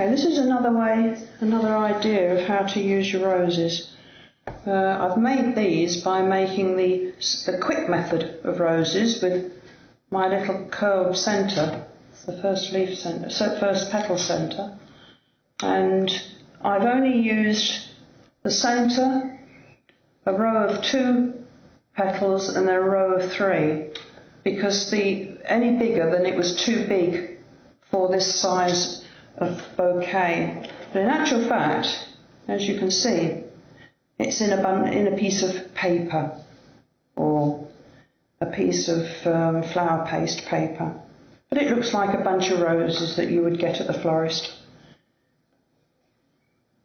Okay, this is another idea of how to use your roses. I've made these by making the quick method of roses with my little curved centre, the first leaf centre, first petal centre, and I've only used the centre, a row of 2 petals and then a row of 3, because any bigger then it was too big for this size of bouquet. But in actual fact, as you can see, it's in a piece of paper or a piece of flower paste paper. But it looks like a bunch of roses that you would get at the florist.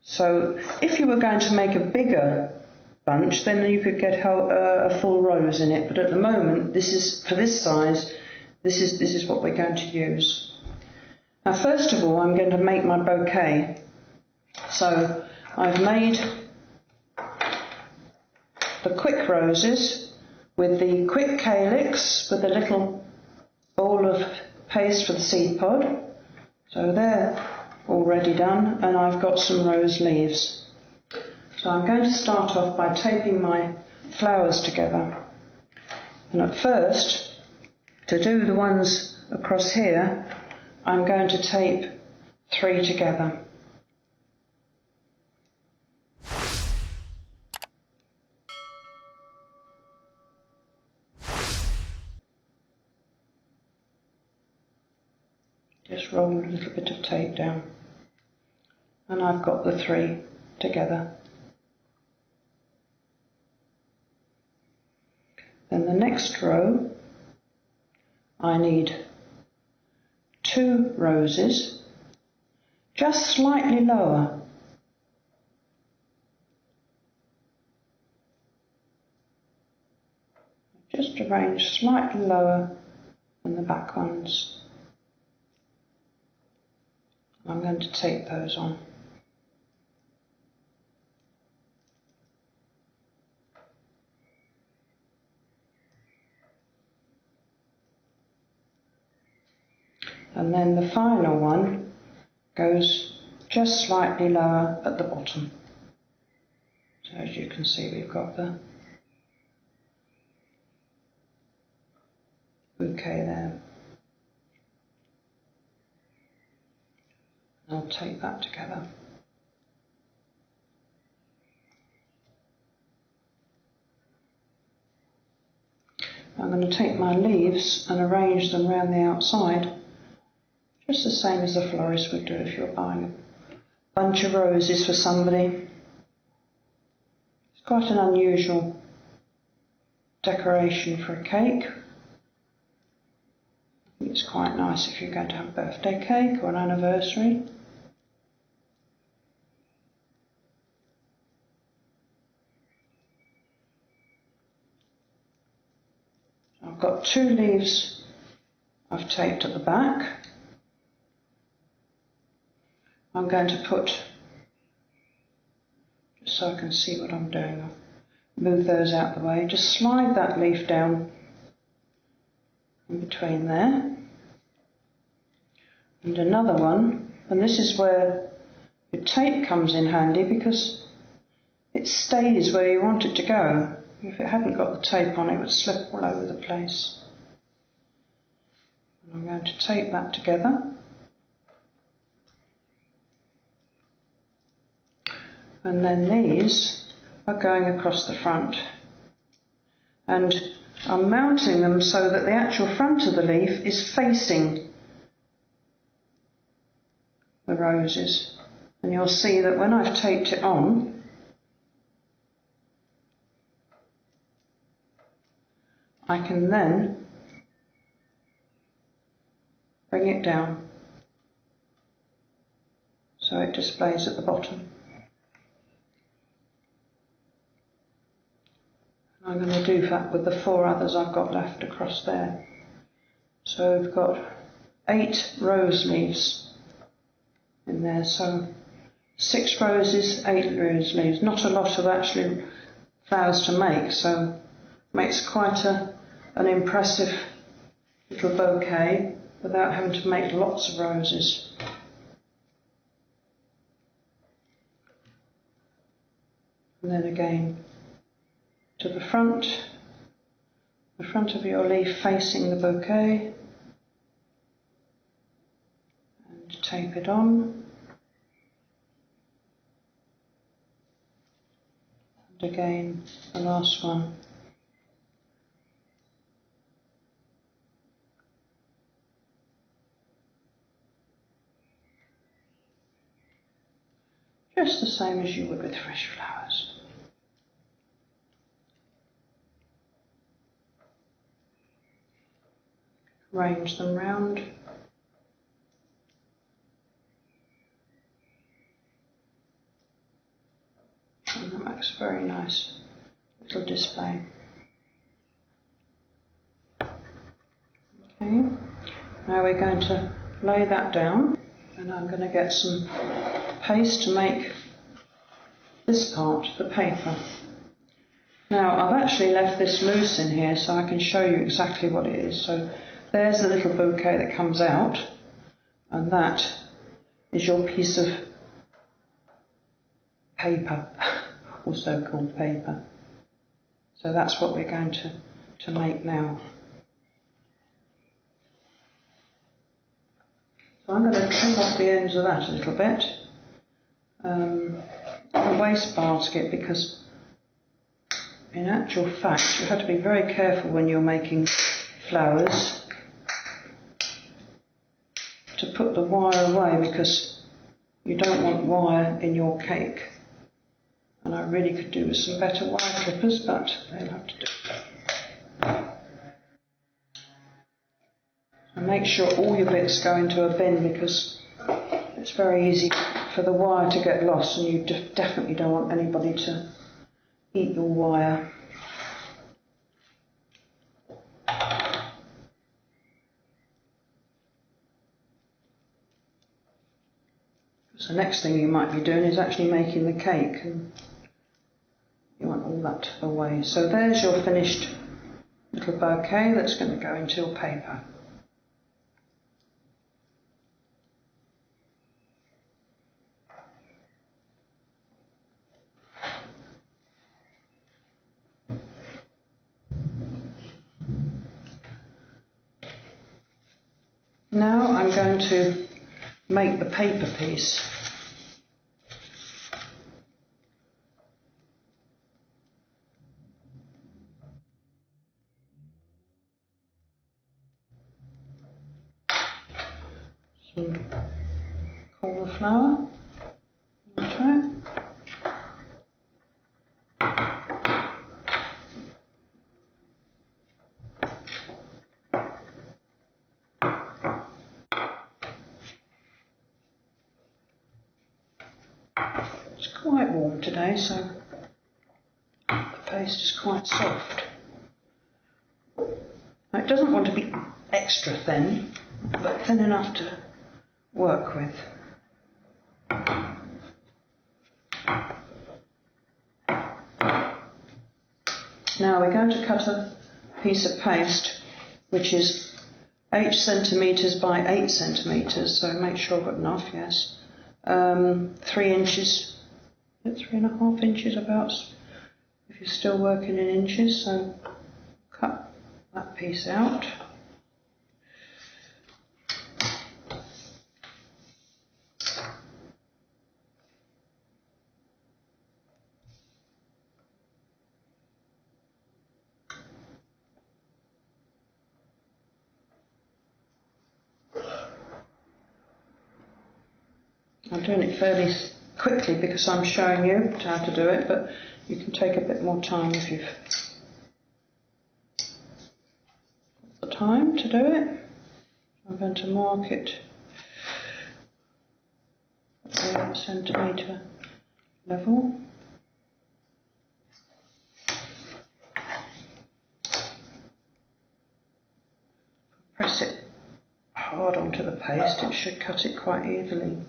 So if you were going to make a bigger bunch, then you could get a full rose in it. But at the moment, for this size, this is what we're going to use. Now, first of all, I'm going to make my bouquet. So I've made the quick roses with the quick calyx with a little ball of paste for the seed pod. So they're already done, and I've got some rose leaves. So I'm going to start off by taping my flowers together. And at first, to do the ones across here, I'm going to tape 3 together. Just roll a little bit of tape down. And I've got the 3 together. Then the next row, I need 2 roses, just slightly lower. Just arrange slightly lower than the back ones. I'm going to tape those on. And then the final one goes just slightly lower at the bottom. So as you can see, we've got the bouquet there. I'll tape that together. I'm going to take my leaves and arrange them around the outside, just the same as the florist would do if you're buying a bunch of roses for somebody. It's quite an unusual decoration for a cake. I think it's quite nice if you're going to have a birthday cake or an anniversary. I've got 2 leaves I've taped at the back. I'm going to put, just so I can see what I'm doing, I'll move those out the way, just slide that leaf down in between there. And another one, and this is where your tape comes in handy because it stays where you want it to go. If it hadn't got the tape on, it would slip all over the place. And I'm going to tape that together. And then these are going across the front. And I'm mounting them so that the actual front of the leaf is facing the roses. And you'll see that when I've taped it on, I can then bring it down so it displays at the bottom. I'm going to do that with the 4 others I've got left across there. So we've got 8 rose leaves in there, so 6 roses, 8 rose leaves. Not a lot of actually flowers to make, so it makes quite an impressive little bouquet without having to make lots of roses. and then again to the front of your leaf facing the bouquet, and tape it on, and again the last one. Just the same as you would with fresh flowers. Arrange them round. And that makes a very nice little display. Okay, now we're going to lay that down, and I'm going to get some paste to make this part, the paper. Now I've actually left this loose in here so I can show you exactly what it is. So there's the little bouquet that comes out, and that is your piece of paper, also called paper. So that's what we're going to make now. So I'm going to trim off the ends of that a little bit. The waste basket, because in actual fact you have to be very careful when you're making flowers to put the wire away, because you don't want wire in your cake. And I really could do with some better wire clippers, but they'll have to do. And make sure all your bits go into a bin, because it's very easy for the wire to get lost, and you definitely don't want anybody to eat your wire. So the next thing you might be doing is actually making the cake, and you want all that away. So there's your finished little bouquet that's going to go into your paper. Now I'm going to make the paper piece. Some cauliflower onto it. It's quite warm today, so the paste is quite soft. Now, it doesn't want to be extra thin, but thin enough to work with. Now we're going to cut a piece of paste which is 8 centimetres by 8 centimetres, so make sure I've got enough, yes. 3 inches, 3.5 inches about, if you're still working in inches, so cut that piece out. I'm doing it fairly quickly because I'm showing you how to do it, but you can take a bit more time if you've got the time to do it. I'm going to mark it at the 8 centimetre level. Press it hard onto the paste, it should cut it quite evenly.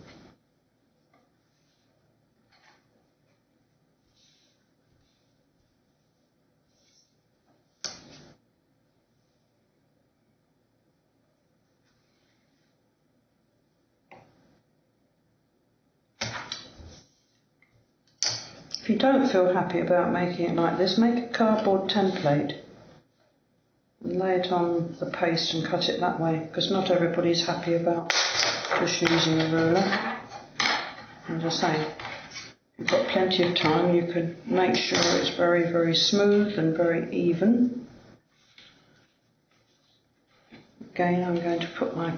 If you don't feel happy about making it like this, make a cardboard template and lay it on the paste and cut it that way, because not everybody's happy about just using a ruler. As I say, if you've got plenty of time, you can make sure it's very, very smooth and very even. Again, I'm going to put my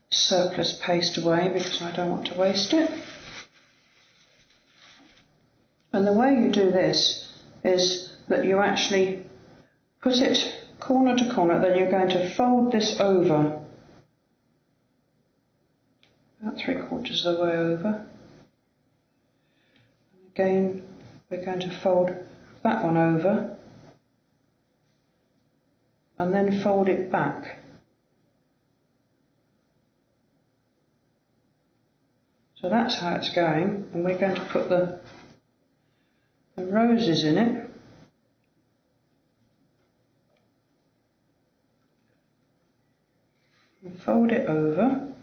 surplus paste away because I don't want to waste it. And the way you do this is that you actually put it corner to corner, then you're going to fold this over, about 3/4 of the way over. Again, we're going to fold that one over and then fold it back. So that's how it's going, and we're going to put the roses in it. And fold it over.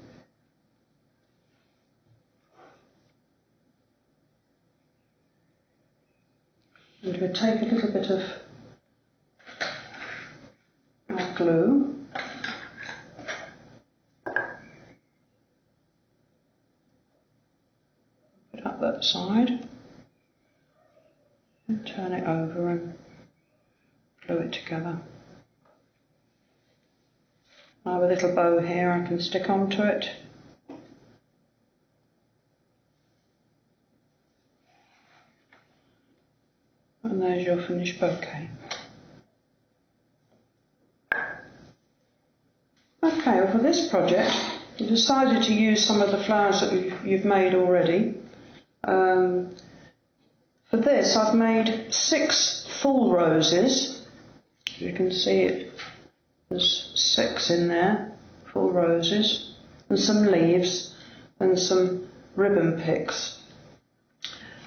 And we'll take a little bit of our glue. Put up that side. And turn it over and glue it together. I have a little bow here I can stick onto it. And there's your finished bouquet. Okay, well for this project, I decided to use some of the flowers that you've made already. For this, I've made 6 full roses. You can see it, there's 6 in there, full roses, and some leaves, and some ribbon picks.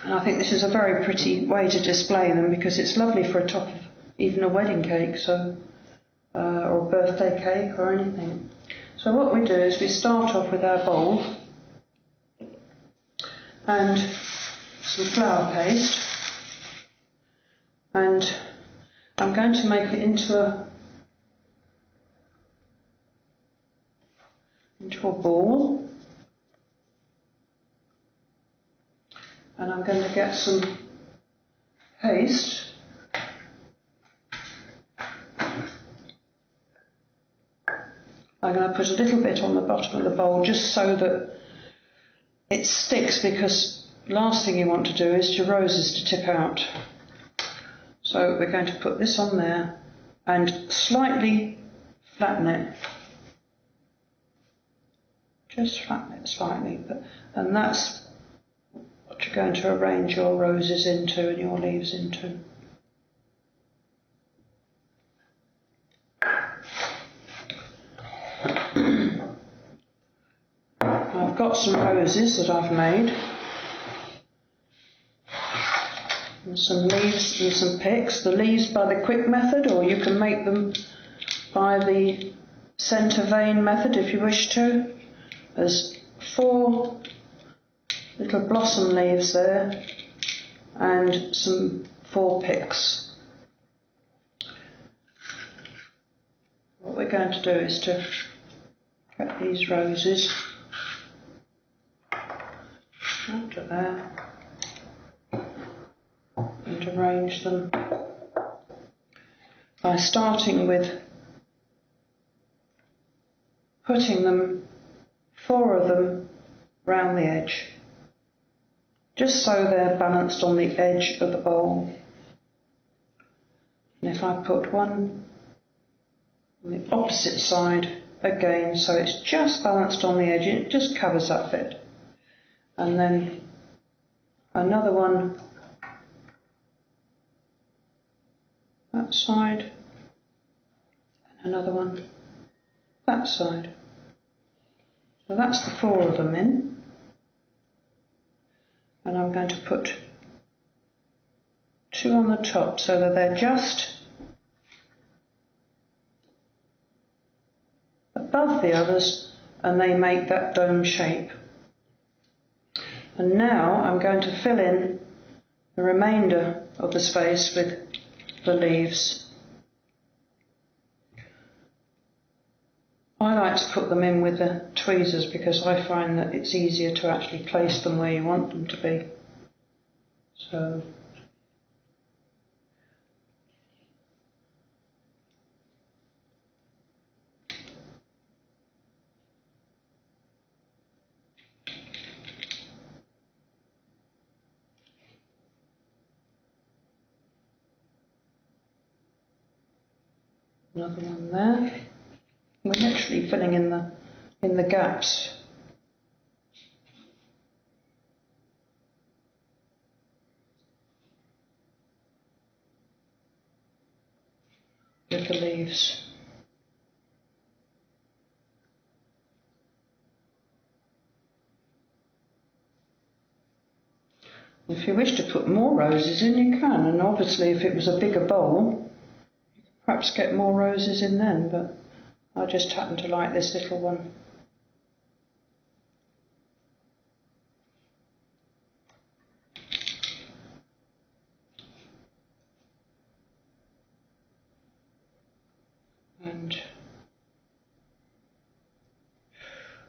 And I think this is a very pretty way to display them because it's lovely for a top of even a wedding cake, so or a birthday cake or anything. So what we do is we start off with our bowl and some flour paste, and I'm going to make it into a ball, and I'm going to get some paste I'm going to put a little bit on the bottom of the bowl just so that it sticks, because last thing you want to do is your roses to tip out. So we're going to put this on there and slightly flatten it. Just flatten it slightly, and that's what you're going to arrange your roses into and your leaves into. I've got some roses that I've made, and some leaves and some picks. The leaves by the quick method, or you can make them by the centre vein method if you wish to. There's 4 little blossom leaves there and some 4 picks. What we're going to do is to get these roses out of there and arrange them by starting with putting them, 4 of them, round the edge, just so they're balanced on the edge of the bowl. And if I put one on the opposite side again, so it's just balanced on the edge, it just covers that bit. And then another one that side, and another one that side. So that's the 4 of them in, and I'm going to put 2 on the top so that they're just above the others and they make that dome shape. And now I'm going to fill in the remainder of the space with the leaves. I like to put them in with the tweezers because I find that it's easier to actually place them where you want them to be. So another one there. We're literally filling in the gaps. With the leaves. If you wish to put more roses in, you can, and obviously if it was a bigger bowl, you could perhaps get more roses in then, but I just happen to like this little one. And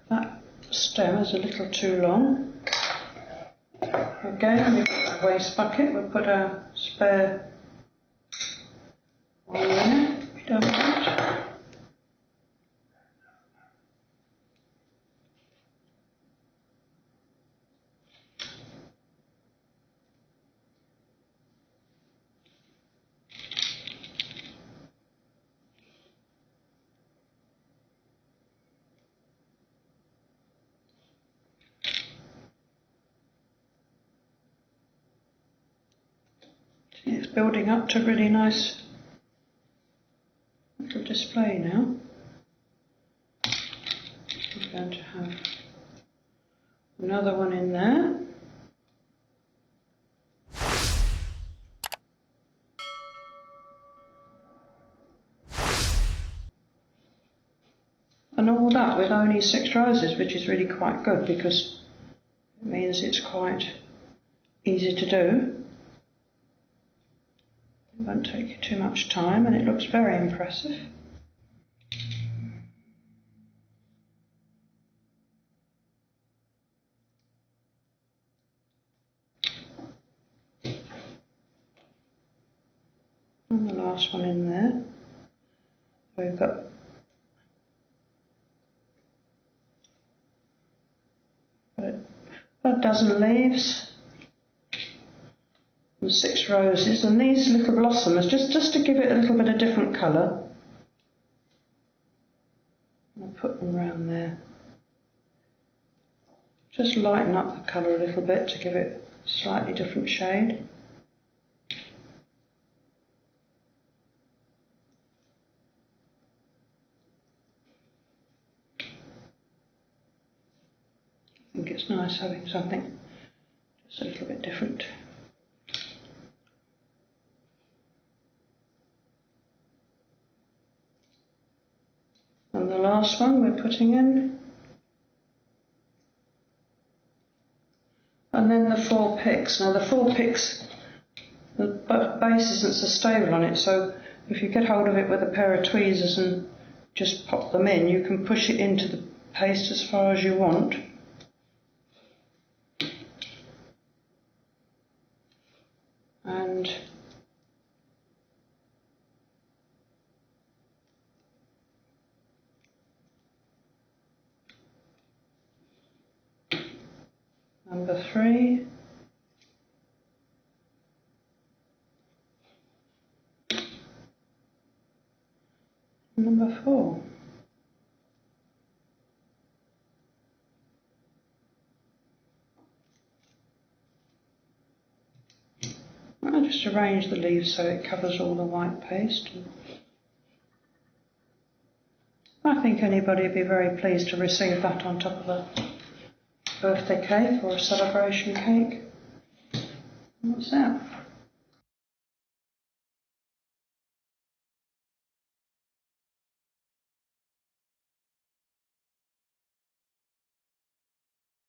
that stem is a little too long. Again, we've got a waste bucket, we'll put our spare oil in it, if you don't mind. It's building up to a really nice little display now. I'm going to have another one in there. And all that with only 6 roses, which is really quite good because it means it's quite easy to do. It won't take you too much time and it looks very impressive. And the last one in there. We've got a dozen leaves. And 6 roses, and these little blossoms, just to give it a little bit of different colour. I'll put them around there. Just lighten up the colour a little bit to give it a slightly different shade. I think it's nice having something just a little bit different. And the last one we're putting in. And then the 4 picks. Now the 4 picks, the base isn't so stable on it, so if you get hold of it with a pair of tweezers and just pop them in, you can push it into the paste as far as you want. And number 3. Number 4. I'll just arrange the leaves so it covers all the white paste. I think anybody would be very pleased to receive that on top of a birthday cake or a celebration cake. What's that?